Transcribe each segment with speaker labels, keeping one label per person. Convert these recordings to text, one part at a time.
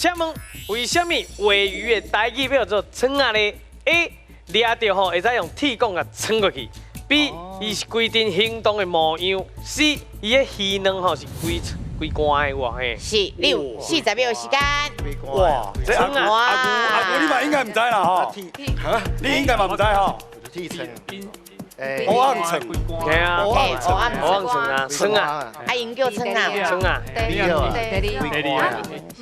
Speaker 1: 请问为什么鲔鱼的台语叫做撑啊呢 ？A. 抓到吼会使用铁管甲撑过去。B. 伊是规定行动的模样。C. 伊的鱼卵吼是规干的哇嘿。
Speaker 2: 是，40秒的时间。
Speaker 3: 哇，这阿姑你嘛应该唔知啦吼，你应该嘛唔知吼。
Speaker 4: 剃层，
Speaker 3: 黑暗层，
Speaker 1: 系啊，
Speaker 2: 黑暗
Speaker 1: 层啊，撑啊，
Speaker 2: 啊，因叫撑啊。
Speaker 1: 撑啊，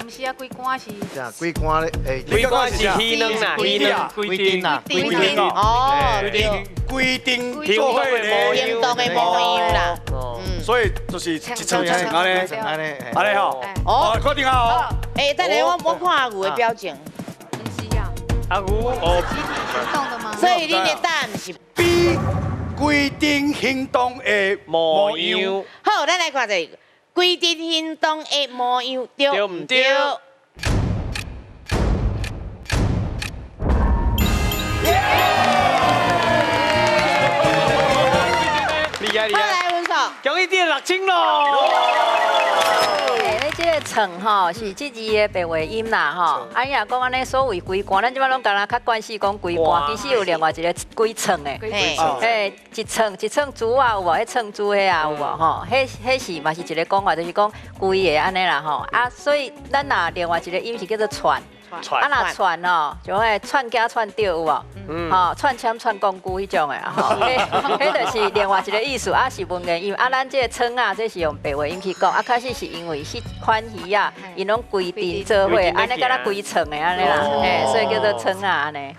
Speaker 5: 唔是啊，规关是。
Speaker 4: 龟肝咧，
Speaker 1: 规管是鱼卵啦，鱼卵。
Speaker 4: 龟丁啊，
Speaker 3: 规定哦，
Speaker 2: 哦，
Speaker 3: 规定
Speaker 1: 行动的模样。
Speaker 2: 行动的模样啦。
Speaker 3: 所以就是一层一层安尼，
Speaker 4: 安尼，
Speaker 3: 安尼吼。
Speaker 2: 哦，
Speaker 3: 确定啊吼。
Speaker 2: 哎，等下我看阿牛的表情，
Speaker 5: 唔是啊，
Speaker 1: 阿牛哦，
Speaker 5: 行动的吗？
Speaker 2: 所以你的答案是
Speaker 3: B 规定行动的
Speaker 1: 模样。
Speaker 2: 好，咱来看这个规定行动的模样对唔对？好，
Speaker 1: 厉害厉害，
Speaker 2: 来温嫂，
Speaker 1: 恭喜你6000咯！
Speaker 6: 你这个床吼是这字的白话音啦吼。哎呀，讲安尼所谓规关，咱即摆拢讲啦较惯势讲规关，其实有另外一个规床的。嘿，一床珠啊有无？迄床珠迄啊有无？吼，迄是嘛是一个讲法，就是讲规的安尼啦吼。啊，所以咱若另外一个音是叫做串。啊，若串哦，就迄串假串吊有无？吼，串签串公句迄种的啊，吼，迄就是另外一个意思，啊是文言音。啊，咱这个床啊，这是用白话音去讲。啊，开始是因为迄款鱼啊，因拢规定做伙，安尼敢若规床的安尼啦，所以叫做床啊安尼。